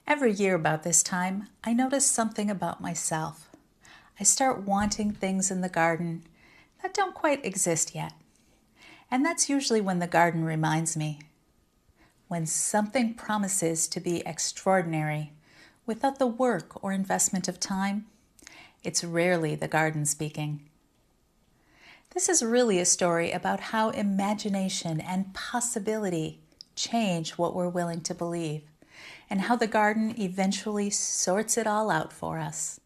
Every year about this time, I notice something about myself. I start wanting things in the garden that don't quite exist yet. And that's usually when the garden reminds me. When something promises to be extraordinary without the work or investment of time, it's rarely the garden speaking. This is really a story about how imagination and possibility change what we're willing to believe, and how the garden eventually sorts it all out for us.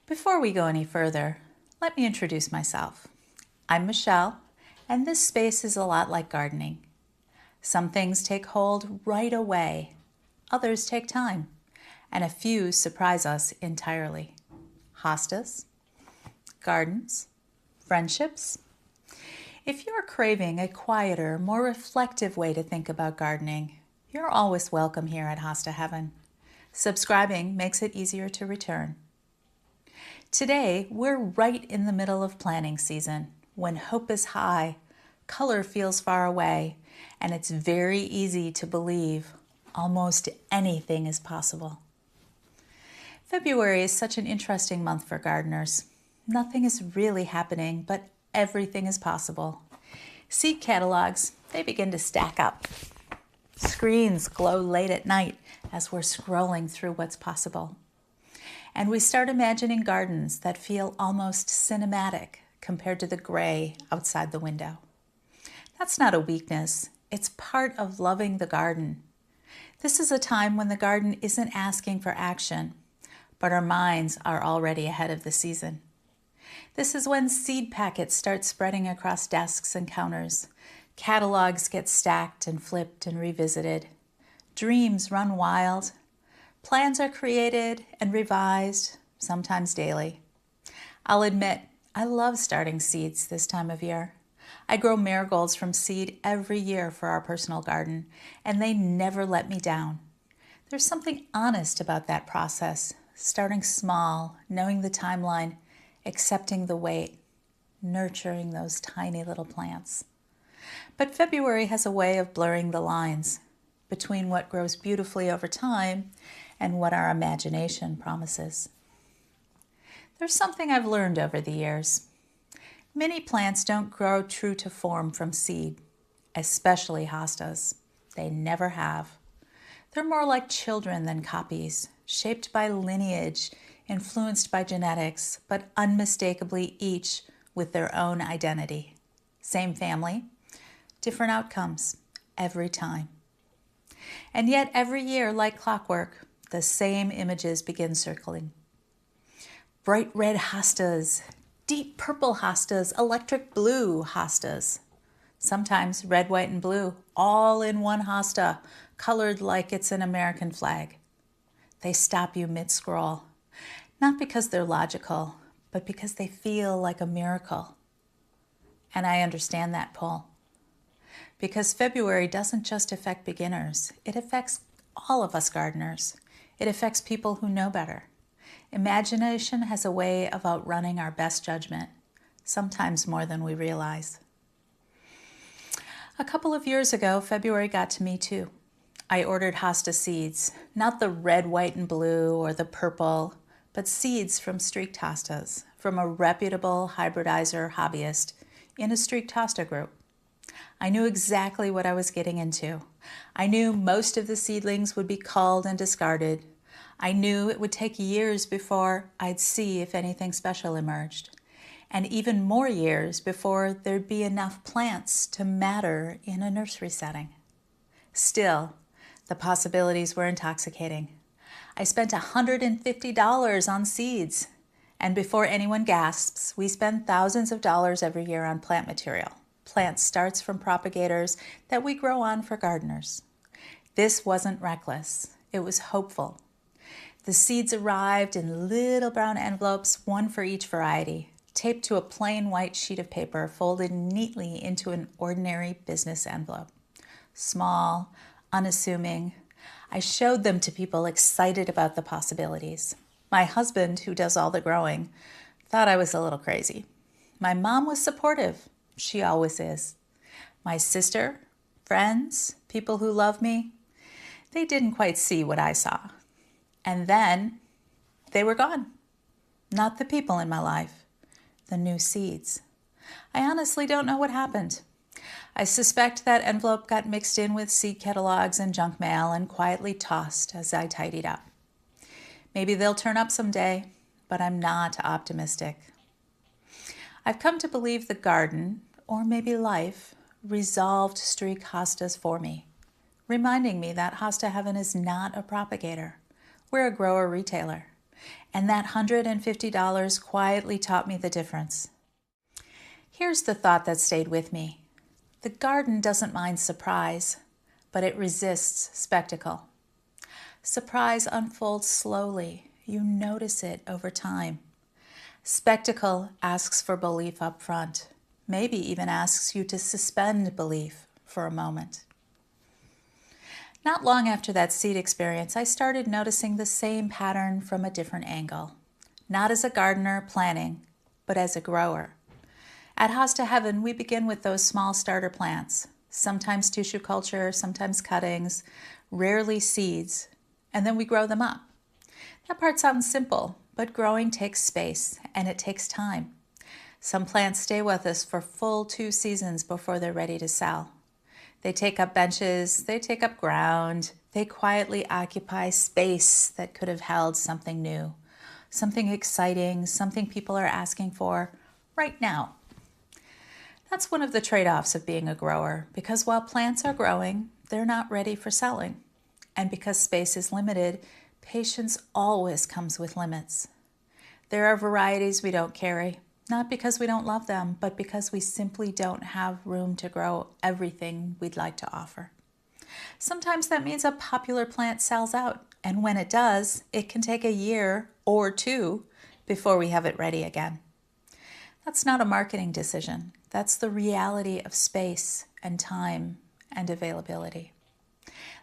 Before we go any further, let me introduce myself. I'm Michelle, and this space is a lot like gardening. Some things take hold right away, others take time, and a few surprise us entirely. Hostas, gardens, friendships. If you're craving a quieter, more reflective way to think about gardening, you're always welcome here at Hosta Heaven. Subscribing makes it easier to return. Today, we're right in the middle of planting season, when hope is high, color feels far away, and it's very easy to believe almost anything is possible. February is such an interesting month for gardeners. Nothing is really happening, but everything is possible. Seed catalogs, they begin to stack up. Screens glow late at night as we're scrolling through what's possible. And we start imagining gardens that feel almost cinematic compared to the gray outside the window. That's not a weakness. It's part of loving the garden. This is a time when the garden isn't asking for action, but our minds are already ahead of the season. This is when seed packets start spreading across desks and counters. Catalogs get stacked and flipped and revisited. Dreams run wild. Plans are created and revised, sometimes daily. I'll admit, I love starting seeds this time of year. I grow marigolds from seed every year for our personal garden, and they never let me down. There's something honest about that process, starting small, knowing the timeline, accepting the wait, nurturing those tiny little plants. But February has a way of blurring the lines between what grows beautifully over time and what our imagination promises. There's something I've learned over the years. Many plants don't grow true to form from seed, especially hostas. They never have. They're more like children than copies, shaped by lineage, influenced by genetics, but unmistakably each with their own identity. Same family, different outcomes every time. And yet every year, like clockwork, the same images begin circling. Bright red hostas, deep purple hostas, electric blue hostas. Sometimes red, white, and blue, all in one hosta, colored like it's an American flag. They stop you mid-scroll, not because they're logical, but because they feel like a miracle. And I understand that pull. Because February doesn't just affect beginners, it affects all of us gardeners. It affects people who know better. Imagination has a way of outrunning our best judgment, sometimes more than we realize. A couple of years ago, February got to me too. I ordered hosta seeds, not the red, white, and blue or the purple, but seeds from streaked hostas, from a reputable hybridizer hobbyist in a streaked hosta group. I knew exactly what I was getting into. I knew most of the seedlings would be culled and discarded. I knew it would take years before I'd see if anything special emerged, and even more years before there'd be enough plants to matter in a nursery setting. Still, the possibilities were intoxicating. I spent $150 on seeds, and before anyone gasps, we spend thousands of dollars every year on plant material. Plant starts from propagators that we grow on for gardeners. This wasn't reckless, it was hopeful. The seeds arrived in little brown envelopes, one for each variety, taped to a plain white sheet of paper, folded neatly into an ordinary business envelope. Small, unassuming, I showed them to people excited about the possibilities. My husband, who does all the growing, thought I was a little crazy. My mom was supportive. She always is. My sister, friends, people who love me, they didn't quite see what I saw. And then they were gone. Not the people in my life, the new seeds. I honestly don't know what happened. I suspect that envelope got mixed in with seed catalogs and junk mail and quietly tossed as I tidied up. Maybe they'll turn up someday, but I'm not optimistic. I've come to believe the garden, or maybe life, resolved streak hostas for me, reminding me that hosta heaven is not a propagator. We're a grower retailer, and that $150 quietly taught me the difference. Here's the thought that stayed with me. The garden doesn't mind surprise, but it resists spectacle. Surprise unfolds slowly. You notice it over time. Spectacle asks for belief up front, maybe even asks you to suspend belief for a moment. Not long after that seed experience, I started noticing the same pattern from a different angle. Not as a gardener planning, but as a grower. At Hosta Heaven, we begin with those small starter plants, sometimes tissue culture, sometimes cuttings, rarely seeds, and then we grow them up. That part sounds simple, but growing takes space and it takes time. Some plants stay with us for full 2 seasons before they're ready to sell. They take up benches, they take up ground, they quietly occupy space that could have held something new, something exciting, something people are asking for right now. That's one of the trade-offs of being a grower, because while plants are growing, they're not ready for selling. And because space is limited, patience always comes with limits. There are varieties we don't carry, not because we don't love them, but because we simply don't have room to grow everything we'd like to offer. Sometimes that means a popular plant sells out, and when it does, it can take a year or 2 before we have it ready again. That's not a marketing decision. That's the reality of space and time and availability.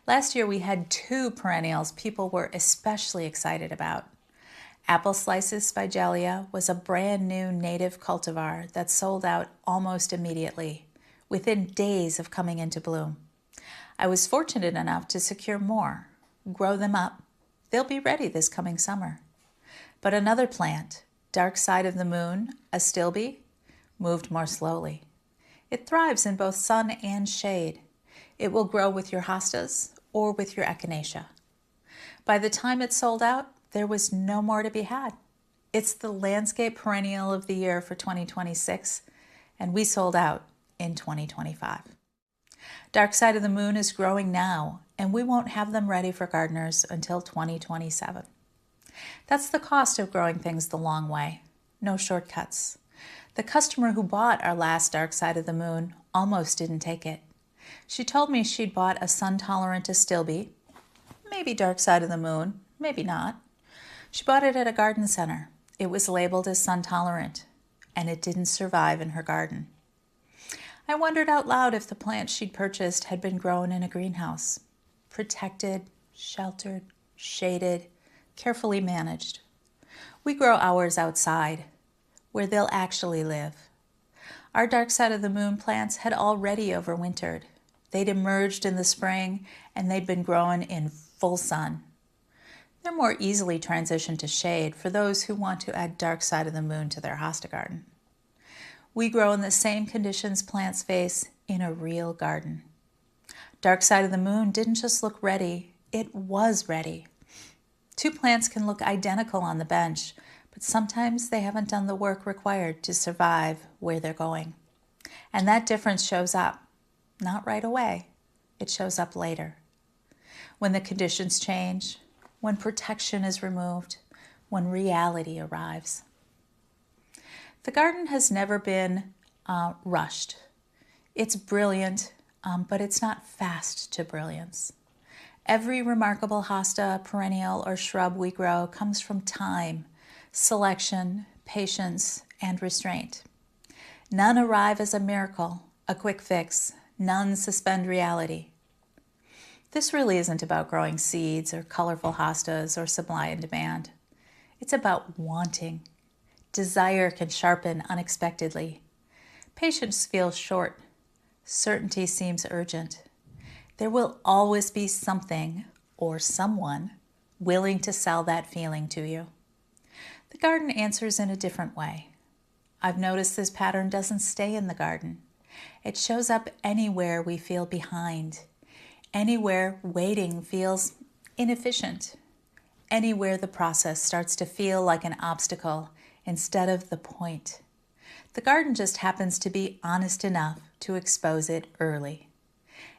Last year we had 2 perennials people were especially excited about. Apple Slices by Gelia was a brand new native cultivar that sold out almost immediately, within days of coming into bloom. I was fortunate enough to secure more, grow them up. They'll be ready this coming summer. But another plant, Dark Side of the Moon, a stilby, moved more slowly. It thrives in both sun and shade. It will grow with your hostas or with your echinacea. By the time it sold out, there was no more to be had. It's the landscape perennial of the year for 2026, and we sold out in 2025. Dark Side of the Moon is growing now, and we won't have them ready for gardeners until 2027. That's the cost of growing things the long way. No shortcuts. The customer who bought our last Dark Side of the Moon almost didn't take it. She told me she'd bought a sun-tolerant astilbe, maybe Dark Side of the Moon, maybe not. She bought it at a garden center. It was labeled as sun-tolerant, and it didn't survive in her garden. I wondered out loud if the plant she'd purchased had been grown in a greenhouse, protected, sheltered, shaded, carefully managed. We grow ours outside, where they'll actually live. Our Dark Side of the Moon plants had already overwintered. They'd emerged in the spring, and they'd been grown in full sun. They're more easily transitioned to shade for those who want to add Dark Side of the Moon to their hosta garden. We grow in the same conditions plants face in a real garden. Dark Side of the Moon didn't just look ready, it was ready. 2 plants can look identical on the bench, but sometimes they haven't done the work required to survive where they're going. And that difference shows up, not right away, it shows up later. When the conditions change, when protection is removed, when reality arrives. The garden has never been rushed. It's brilliant, but it's not fast to brilliance. Every remarkable hosta, perennial, or shrub we grow comes from time, selection, patience, and restraint. None arrive as a miracle, a quick fix. None suspend reality. This really isn't about growing seeds or colorful hostas or supply and demand. It's about wanting. Desire can sharpen unexpectedly. Patience feels short. Certainty seems urgent. There will always be something or someone willing to sell that feeling to you. The garden answers in a different way. I've noticed this pattern doesn't stay in the garden. It shows up anywhere we feel behind, anywhere waiting feels inefficient, anywhere the process starts to feel like an obstacle instead of the point. The garden just happens to be honest enough to expose it early.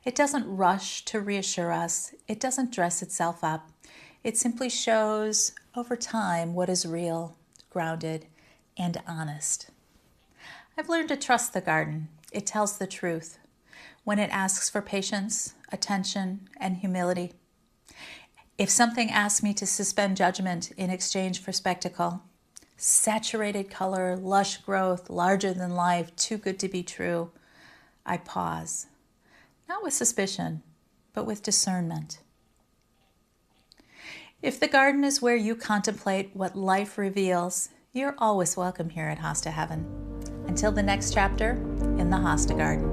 It doesn't rush to reassure us. It doesn't dress itself up. It simply shows over time what is real, grounded, and honest. I've learned to trust the garden. It tells the truth when it asks for patience, attention, and humility. If something asks me to suspend judgment in exchange for spectacle, saturated color, lush growth, larger than life, too good to be true, I pause, not with suspicion, but with discernment. If the garden is where you contemplate what life reveals, you're always welcome here at Hosta Heaven. Until the next chapter in the Hosta Garden.